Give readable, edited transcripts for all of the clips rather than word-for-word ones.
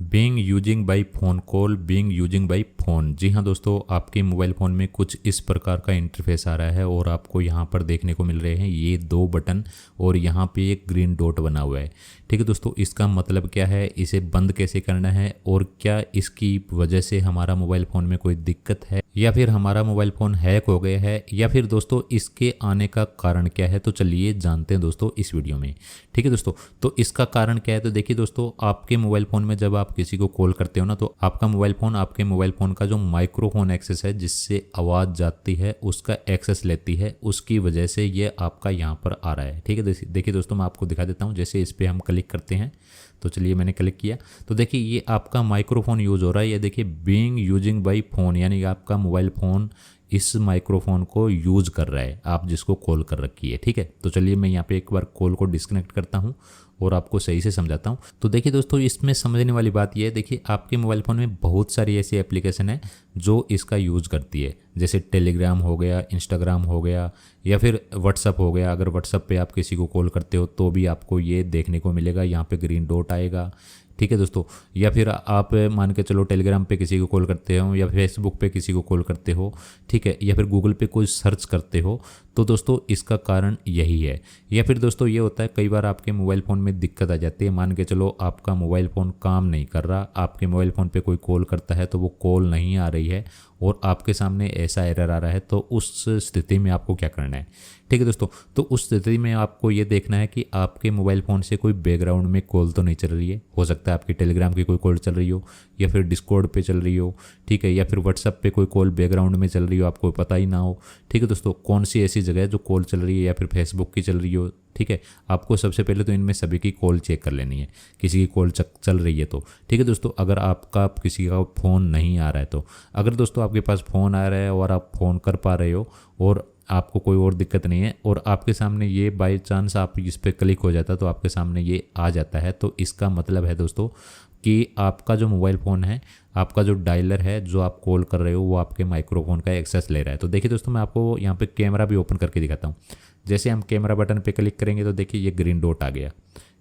Being using by phone call being using by phone. जी हाँ दोस्तों, आपके मोबाइल फ़ोन में कुछ इस प्रकार का इंटरफेस आ रहा है और आपको यहाँ पर देखने को मिल रहे हैं ये दो बटन और यहाँ पे एक ग्रीन डॉट बना हुआ है। ठीक है दोस्तों, इसका मतलब क्या है, इसे बंद कैसे करना है और क्या इसकी वजह से हमारा मोबाइल फ़ोन में कोई दिक्कत है या फिर हमारा मोबाइल फ़ोन हैक हो गया है या फिर दोस्तों इसके आने का कारण क्या है, तो चलिए जानते हैं दोस्तों इस वीडियो में। ठीक है दोस्तों, तो इसका कारण क्या है, तो देखिए दोस्तों, आपके मोबाइल फ़ोन में जब आप किसी को कॉल करते हो ना, तो आपका मोबाइल फ़ोन आपके मोबाइल फ़ोन का जो माइक्रोफोन एक्सेस है जिससे आवाज़ जाती है उसका एक्सेस लेती है, उसकी वजह से ये आपका यहाँ पर आ रहा है। ठीक है, देखिए दोस्तों, मैं आपको दिखा देता हूँ। जैसे इस पर हम क्लिक करते हैं, तो चलिए मैंने क्लिक किया, तो देखिए ये आपका माइक्रोफोन यूज़ हो रहा है। ये देखिए बीइंग यूजिंग बाई फ़ोन, यानी आपका मोबाइल फ़ोन इस माइक्रोफोन को यूज़ कर रहा है, आप जिसको कॉल कर रखी है। ठीक है, तो चलिए मैं यहाँ पे एक बार कॉल को डिस्कनेक्ट करता हूँ और आपको सही से समझाता हूँ। तो देखिए दोस्तों, इसमें समझने वाली बात यह है, देखिए आपके मोबाइल फ़ोन में बहुत सारी ऐसी एप्लीकेशन है जो इसका यूज़ करती है। जैसे टेलीग्राम हो गया, इंस्टाग्राम हो गया या फिर व्हाट्सअप हो गया। अगर व्हाट्सअप पे आप किसी को कॉल करते हो तो भी आपको ये देखने को मिलेगा, यहाँ पे ग्रीन डॉट आएगा। ठीक है दोस्तों, या फिर आप मान के चलो टेलीग्राम पे किसी को कॉल करते हो या फेसबुक पे किसी को कॉल करते हो, ठीक है, या फिर गूगल पे कोई सर्च करते हो, तो दोस्तों इसका कारण यही है। या फिर दोस्तों ये होता है, कई बार आपके मोबाइल फ़ोन में दिक्कत आ जाती है। मान के चलो आपका मोबाइल फ़ोन काम नहीं कर रहा, आपके मोबाइल फ़ोन पे कोई कॉल करता है तो वो कॉल नहीं आ रही है और आपके सामने ऐसा एरर आ रहा है, तो उस स्थिति में आपको क्या करना है। ठीक है दोस्तों, तो उस स्थिति में आपको ये देखना है कि आपके मोबाइल फ़ोन से कोई बैकग्राउंड में कॉल तो नहीं चल रही है। हो सकता है आपकी टेलीग्राम की कोई कॉल चल रही हो या फिर डिस्कॉर्ड पे चल रही हो, ठीक है, या फिर व्हाट्सअप पे कोई कॉल बैकग्राउंड में चल रही हो, आपको पता ही ना हो। ठीक है दोस्तों, कौन सी ऐसी जगह है जो कॉल चल रही है या फिर फेसबुक की चल रही हो। ठीक है, आपको सबसे पहले तो इनमें सभी की कॉल चेक कर लेनी है, किसी की कॉल चल रही है तो। ठीक है दोस्तों, अगर आपका किसी का फ़ोन नहीं आ रहा है तो, अगर दोस्तों आपके पास फ़ोन आ रहा है और आप फ़ोन कर पा रहे हो और आपको कोई और दिक्कत नहीं है और आपके सामने ये बाय चांस आप इस पर क्लिक हो जाता है तो आपके सामने ये आ जाता है, तो इसका मतलब है दोस्तों कि आपका जो मोबाइल फ़ोन है, आपका जो डायलर है, जो आप कॉल कर रहे हो, वो आपके माइक्रोफोन का एक्सेस ले रहा है। तो देखिए दोस्तों, मैं आपको यहाँ पे कैमरा भी ओपन करके दिखाता हूँ। जैसे हम कैमरा बटन पे क्लिक करेंगे तो देखिए ये ग्रीन डॉट आ गया।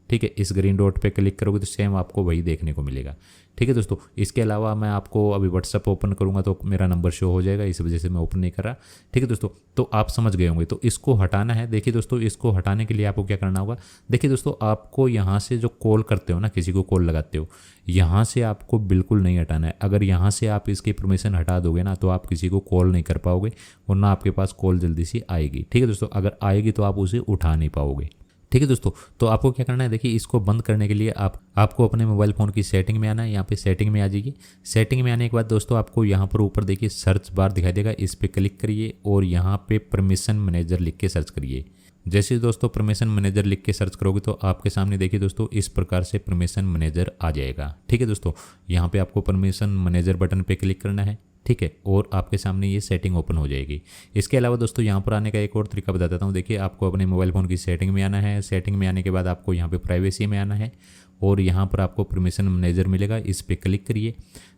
ठीक है, इस ग्रीन डॉट पे क्लिक करोगे तो सेम आपको वही देखने को मिलेगा। ठीक है दोस्तों, इसके अलावा मैं आपको अभी व्हाट्सअप ओपन करूंगा तो मेरा नंबर शो हो जाएगा, इस वजह से मैं ओपन नहीं कर रहा। ठीक है दोस्तों, तो आप समझ गए होंगे। तो इसको हटाना है। देखिए दोस्तों, इसको हटाने के लिए आपको क्या करना होगा, देखिए दोस्तों, आपको यहाँ से जो कॉल करते हो ना, किसी को कॉल लगाते हो, यहाँ से आपको बिल्कुल नहीं हटाना है। अगर यहाँ से आप इसकी परमिशन हटा दोगे ना, तो आप किसी को कॉल नहीं कर पाओगे और ना आपके पास कॉल जल्दी से आएगी। ठीक है दोस्तों, अगर आएगी तो आप उसे उठा नहीं पाओगे। ठीक है दोस्तों, तो आपको क्या करना है, देखिए इसको बंद करने के लिए आपको अपने मोबाइल फ़ोन की सेटिंग में आना है। यहाँ पे सेटिंग में आ जाइए। सेटिंग में आने के बाद दोस्तों आपको यहाँ पर ऊपर देखिए सर्च बार दिखाई देगा, इस पर क्लिक करिए और यहाँ पे परमिशन मैनेजर लिख के सर्च करिए। जैसे ही दोस्तों परमिशन मैनेजर लिख के सर्च करोगे तो आपके सामने देखिए दोस्तों इस प्रकार से परमिशन मैनेजर आ जाएगा। ठीक है दोस्तों, यहाँ पे आपको परमिशन मैनेजर बटन पे क्लिक करना है। ठीक है, और आपके सामने ये सेटिंग ओपन हो जाएगी। इसके अलावा दोस्तों यहाँ पर आने का एक और तरीका बता देता हूँ। देखिए, आपको अपने मोबाइल फ़ोन की सेटिंग में आना है। सेटिंग में आने के बाद आपको यहाँ पे प्राइवेसी में आना है और यहाँ पर आपको परमिशन मैनेजर मिलेगा, इस पर क्लिक करिए।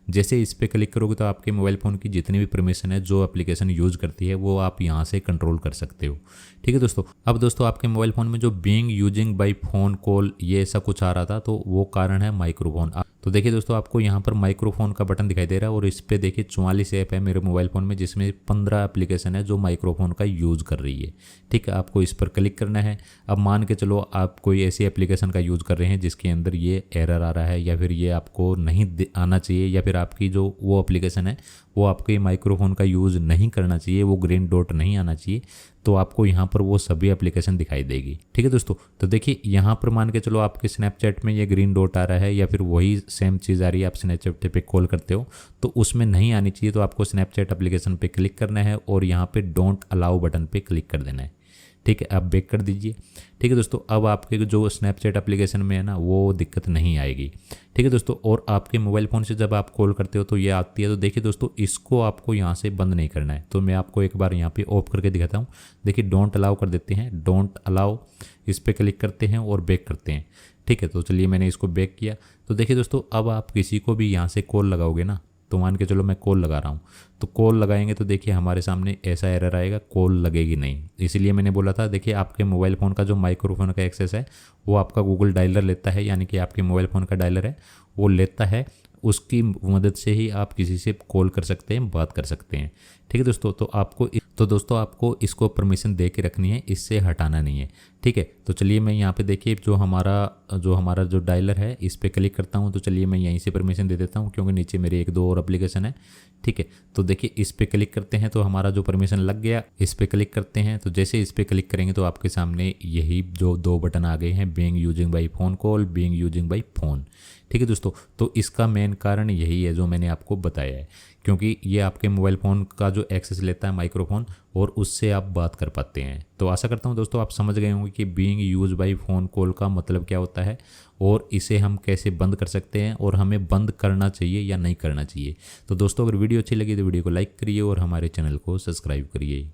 जैसे इस पर क्लिक करोगे तो आपके मोबाइल फ़ोन की जितनी भी परमिशन है, जो एप्लीकेशन यूज़ करती है, वो आप यहाँ से कंट्रोल कर सकते हो। ठीक है दोस्तों, अब दोस्तों आपके मोबाइल फ़ोन में जो being using by phone call ये ऐसा कुछ आ रहा था, तो वो कारण है माइक्रोफोन। तो देखिए दोस्तों, आपको यहाँ पर माइक्रोफोन का बटन दिखाई दे रहा है और इस पर देखिए 44 ऐप है मेरे मोबाइल फ़ोन में, जिसमें 15 एप्लीकेशन है जो माइक्रोफोन का यूज़ कर रही है। ठीक है, आपको इस पर क्लिक करना है। अब मान के चलो आप कोई ऐसी एप्लीकेशन का यूज़ कर रहे हैं जिसके अंदर ये एरर आ रहा है या फिर ये आपको नहीं आना चाहिए, या फिर आपकी जो वो एप्लीकेशन है वो आपके माइक्रोफोन का यूज़ नहीं करना चाहिए, वो ग्रीन डॉट नहीं आना चाहिए, तो आपको यहाँ पर वो सभी एप्लीकेशन दिखाई देगी। ठीक है दोस्तों, तो देखिए यहाँ पर मान के चलो आपके स्नैपचैट में ये ग्रीन डॉट आ रहा है या फिर वही सेम चीज़ आ रही है, आप स्नैपचैट पे कॉल करते हो तो उसमें नहीं आनी चाहिए, तो आपको स्नैपचैट एप्लीकेशन पे क्लिक करना है और यहाँ पे डोंट अलाउ बटन पे क्लिक कर देना है। ठीक है, आप बैक कर दीजिए। ठीक है दोस्तों, अब आपके जो स्नैपचैट एप्लीकेशन में है ना, वो दिक्कत नहीं आएगी। ठीक है दोस्तों, और आपके मोबाइल फ़ोन से जब आप कॉल करते हो तो ये आती है। तो देखिए दोस्तों, इसको आपको यहाँ से बंद नहीं करना है, तो मैं आपको एक बार यहाँ पे ऑफ करके दिखाता हूँ। देखिए डोंट अलाउ कर देते हैं, डोंट अलाउ, इस पर क्लिक करते हैं और बैक करते हैं। ठीक है, तो चलिए मैंने इसको बैक किया। तो देखिए दोस्तों, अब आप किसी को भी यहाँ से कॉल लगाओगे ना, तो मान के चलो मैं कॉल लगा रहा हूँ, तो कॉल लगाएंगे तो देखिए हमारे सामने ऐसा एरर आएगा, कॉल लगेगी नहीं। इसीलिए मैंने बोला था, देखिए आपके मोबाइल फ़ोन का जो माइक्रोफोन का एक्सेस है वो आपका गूगल डायलर लेता है, यानी कि आपके मोबाइल फ़ोन का डायलर है वो लेता है, उसकी मदद से ही आप किसी से कॉल कर सकते हैं, बात कर सकते हैं। ठीक है दोस्तों, तो दोस्तों आपको इसको परमिशन दे के रखनी है, इससे हटाना नहीं है। ठीक है, तो चलिए मैं यहाँ पे देखिए जो हमारा जो डायलर है इस पर क्लिक करता हूँ। तो चलिए मैं यहीं से परमिशन दे देता हूँ, क्योंकि नीचे मेरे 1-2 और एप्लीकेशन है। ठीक है, तो देखिए इस पर क्लिक करते हैं तो हमारा जो परमिशन लग गया। इस पर क्लिक करते हैं तो जैसे इस पर क्लिक करेंगे तो आपके सामने यही जो 2 बटन आ गए हैं, being using by phone call, being using by phone. ठीक है दोस्तों, तो इसका मेन कारण यही है जो मैंने आपको बताया है, क्योंकि ये आपके मोबाइल फ़ोन का जो एक्सेस लेता है माइक्रोफोन, और उससे आप बात कर पाते हैं। तो आशा करता हूँ दोस्तों आप समझ गए होंगे कि being use by phone call का मतलब क्या होता है, और इसे हम कैसे बंद कर सकते हैं, और हमें बंद करना चाहिए या नहीं करना चाहिए। तो दोस्तों अगर वीडियो अच्छी लगी तो वीडियो को लाइक करिए और हमारे चैनल को सब्सक्राइब करिए।